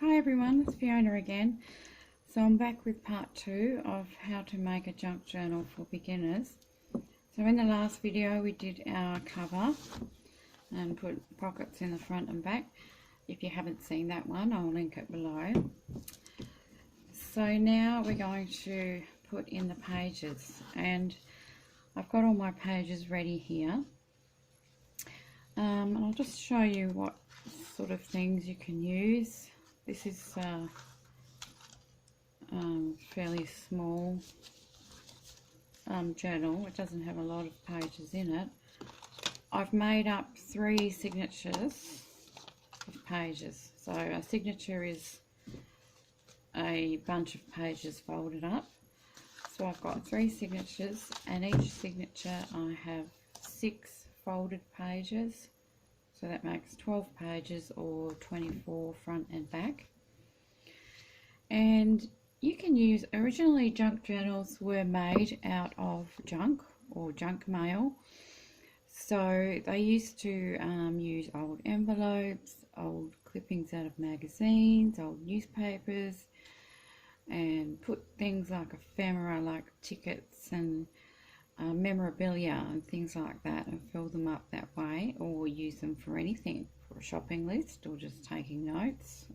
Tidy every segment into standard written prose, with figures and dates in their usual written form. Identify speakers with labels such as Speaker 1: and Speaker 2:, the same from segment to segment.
Speaker 1: Hi everyone, it's Fiona again. So I'm back with part 2 of how to make a junk journal for beginners. So in the last video we did our cover and put pockets in the front and back. If you haven't seen that one, I'll link it below. So now we're going to put in the pages, and I've got all my pages ready here. And I'll just show you what sort of things you can use. This is fairly small journal. It doesn't have a lot of pages in it. I've made up 3 signatures of pages. So a signature is a bunch of pages folded up. So I've got 3 signatures, and each signature I have 6 folded pages. So that makes 12 pages, or 24 front and back. And you can use, originally junk journals were made out of junk or junk mail. So they used to use old envelopes, old clippings out of magazines, old newspapers, and put things like ephemera, like tickets and memorabilia and things like that, and fill them up that way, or use them for anything, for a shopping list or just taking notes.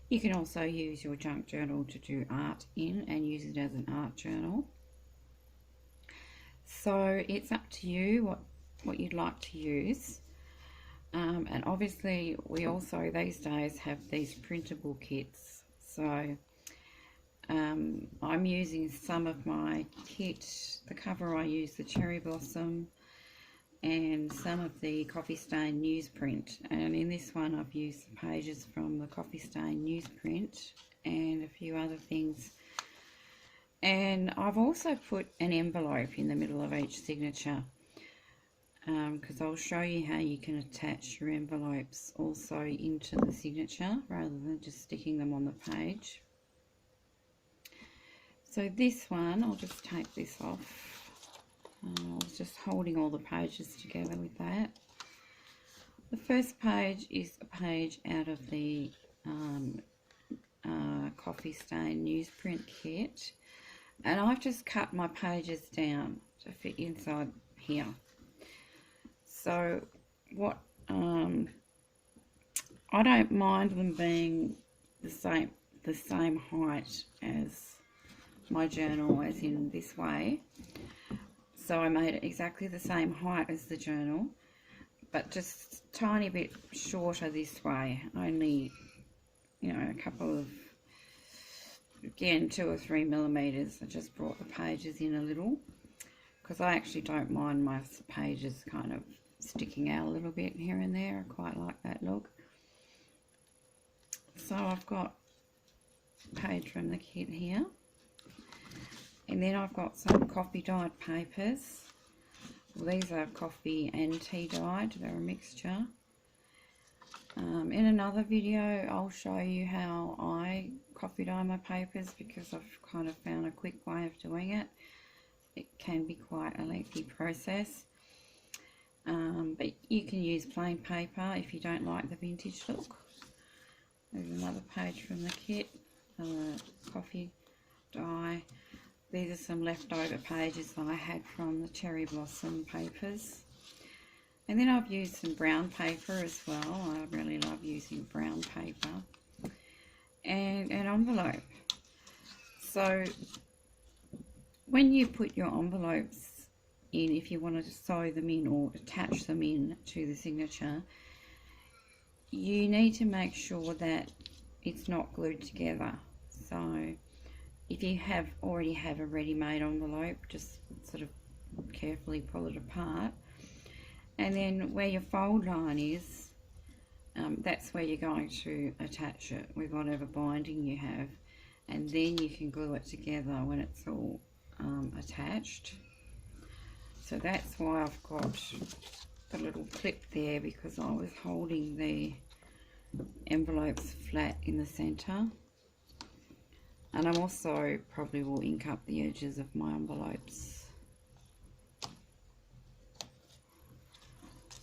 Speaker 1: You can also use your junk journal to do art in and use it as an art journal. So it's up to you what you'd like to use. And obviously we also these days have these printable kits. So I'm using some of my kit. The cover I use the cherry blossom, and some of the coffee stain newsprint, and in this one I've used the pages from the coffee stain newsprint and a few other things. And I've also put an envelope in the middle of each signature, because I'll show you how you can attach your envelopes also into the signature rather than just sticking them on the page. So this one, I'll just take this off. I was just holding all the pages together with that. The first page is a page out of the coffee stain newsprint kit, and I've just cut my pages down to fit inside here. So what I don't mind them being the same height as my journal, as in this way. So I made it exactly the same height as the journal, but just a tiny bit shorter this way, only, you know, a couple of, again, 2 or 3 millimeters. I just brought the pages in a little, because I actually don't mind my pages kind of sticking out a little bit here and there. I quite like that look. So I've got a page from the kit here. And then I've got some coffee dyed papers. Well, these are coffee and tea dyed, they're a mixture. In another video I'll show you how I coffee dye my papers, because I've kind of found a quick way of doing it. It can be quite a lengthy process. But you can use plain paper if you don't like the vintage look. There's another page from the kit, coffee dye. These are some leftover pages that I had from the cherry blossom papers. And then I've used some brown paper as well. I really love using brown paper. And an envelope. So when you put your envelopes in, if you want to sew them in or attach them in to the signature, you need to make sure that it's not glued together. So if you already have a ready-made envelope, just sort of carefully pull it apart, and then where your fold line is, that's where you're going to attach it with whatever binding you have, and then you can glue it together when it's all attached. So that's why I've got the little clip there, because I was holding the envelopes flat in the centre. And I'm also probably will ink up the edges of my envelopes.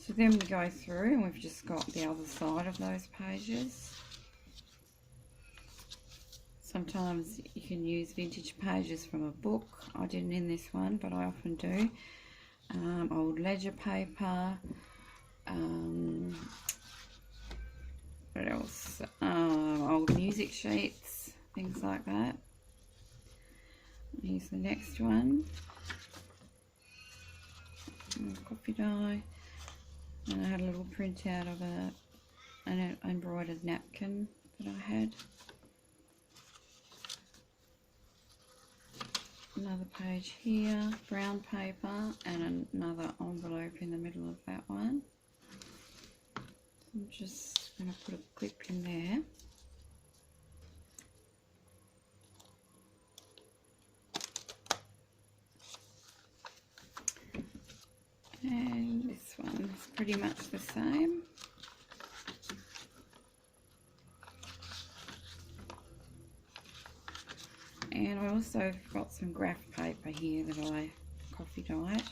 Speaker 1: So then we go through and we've just got the other side of those pages. Sometimes you can use vintage pages from a book. I didn't in this one, but I often do. Old ledger paper. What else? Old music sheets, things like that. Here's the next one. Coffee dye. And I had a little printout of an embroidered napkin that I had. Another page here, brown paper, and another envelope in the middle of that one. So I'm just going to put a clip in there. And this one is pretty much the same. And I also got some graph paper here that I coffee dyed.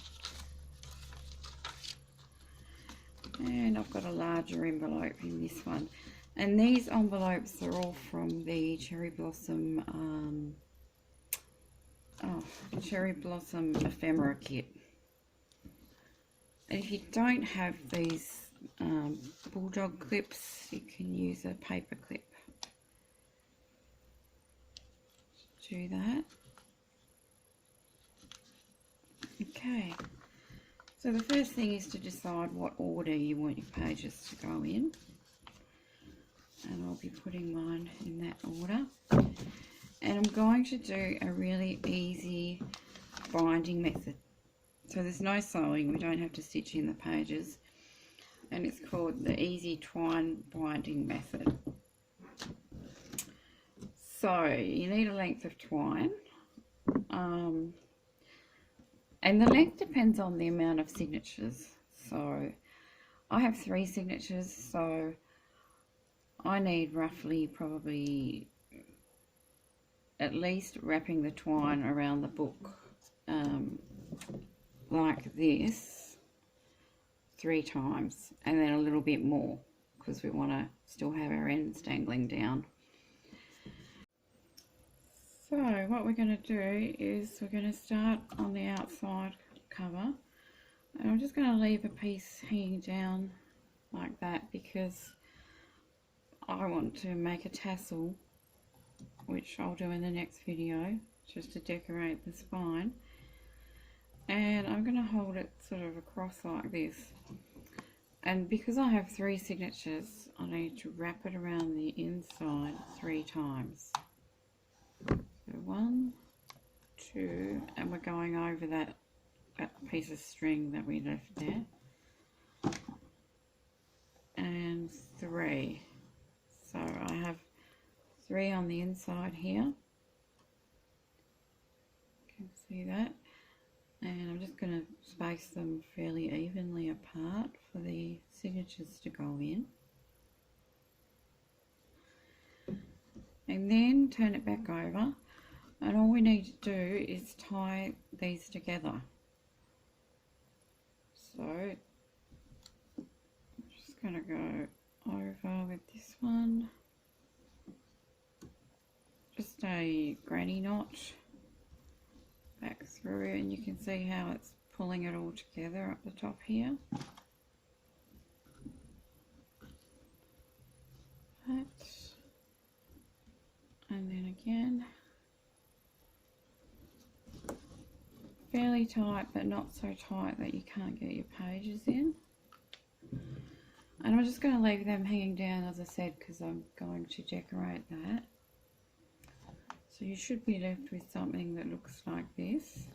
Speaker 1: And I've got a larger envelope in this one. And these envelopes are all from the Cherry Blossom ephemera kit. And if you don't have these bulldog clips, you can use a paper clip. Do that. Okay, so the first thing is to decide what order you want your pages to go in, and I'll be putting mine in that order. And I'm going to do a really easy binding method, so there's no sewing, we don't have to stitch in the pages, and it's called the easy twine binding method. So you need a length of twine, and the length depends on the amount of signatures. So I have 3 signatures, so I need roughly probably at least wrapping the twine around the book like this 3 times, and then a little bit more because we want to still have our ends dangling down. So what we're going to do is we're going to start on the outside cover, and I'm just going to leave a piece hanging down like that because I want to make a tassel, which I'll do in the next video, just to decorate the spine. And I'm going to hold it sort of across like this, and because I have 3 signatures, I need to wrap it around the inside 3 times. So 1, 2, and we're going over that piece of string that we left there, and 3. So I have 3 on the inside here, you can see that, and I'm just going to space them fairly evenly apart for the signatures to go in, and then turn it back over. And all we need to do is tie these together. So I'm just going to go over with this one, just a granny knot back through, and you can see how it's pulling it all together up the top here. That, and then again. Fairly tight, but not so tight that you can't get your pages in. And I'm just going to leave them hanging down, as I said, because I'm going to decorate that. So you should be left with something that looks like this.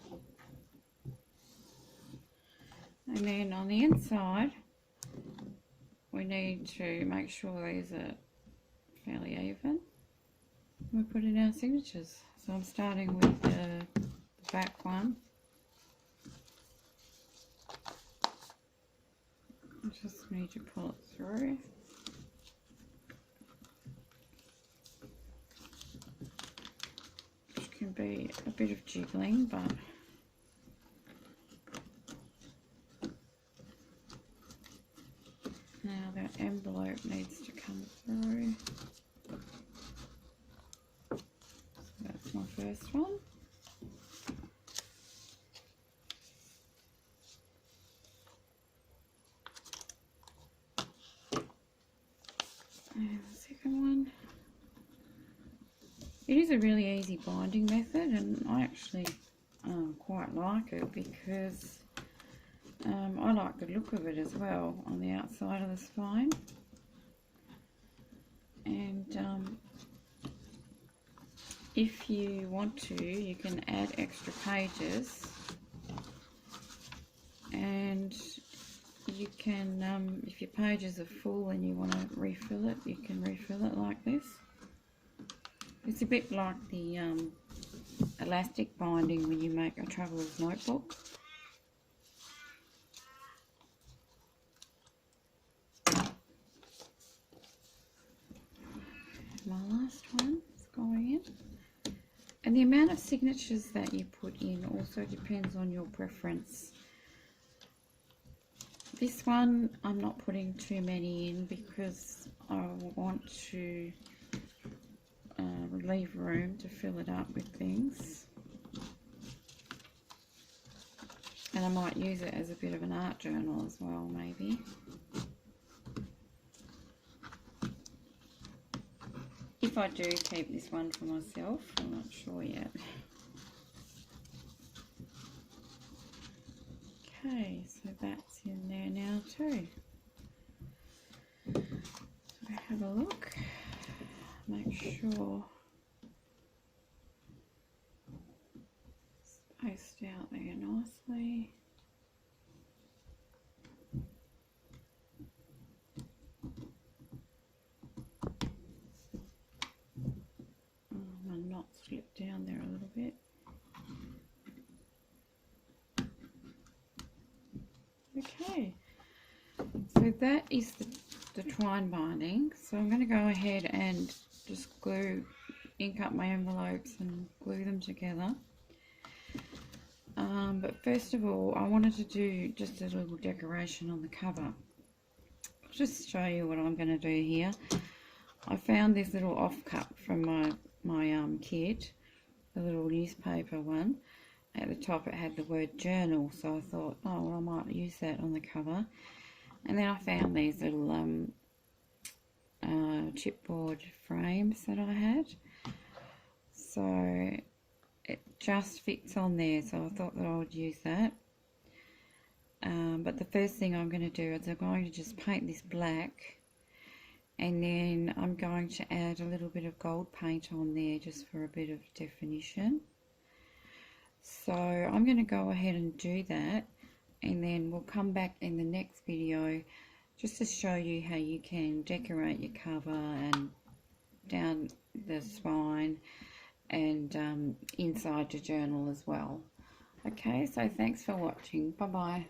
Speaker 1: And then on the inside, we need to make sure these are fairly even. We put in our signatures. So I'm starting with the back one. I just need to pull it through. Which can be a bit of jiggling, but now that envelope needs to come through. first one. And the second one. It is a really easy binding method, and I actually quite like it because I like the look of it as well on the outside of the spine. And if you want to, you can add extra pages, and you can, if your pages are full and you want to refill it, you can refill it like this. It's a bit like the elastic binding when you make a traveller's notebook. My last one is going in. And the amount of signatures that you put in also depends on your preference. This one I'm not putting too many in because I want to leave room to fill it up with things. And I might use it as a bit of an art journal as well, maybe. If I do keep this one for myself, I'm not sure yet. Okay, so that's in there now too. So have a look, make sure spaced out there nicely. My knot slipped down there a little bit. Okay, so that is the twine binding. So I'm going to go ahead and just ink up my envelopes and glue them together. But first of all, I wanted to do just a little decoration on the cover. I'll just show you what I'm going to do here. I found this little offcut from my kit, the little newspaper one. At the top it had the word journal, so I thought, oh well, I might use that on the cover. And then I found these little chipboard frames that I had, so it just fits on there, so I thought that I would use that. But the first thing I'm going to do is I'm going to just paint this black, and then I'm going to add a little bit of gold paint on there just for a bit of definition. So I'm going to go ahead and do that, and then we'll come back in the next video just to show you how you can decorate your cover and down the spine and inside your journal as well. Okay, so thanks for watching. Bye bye.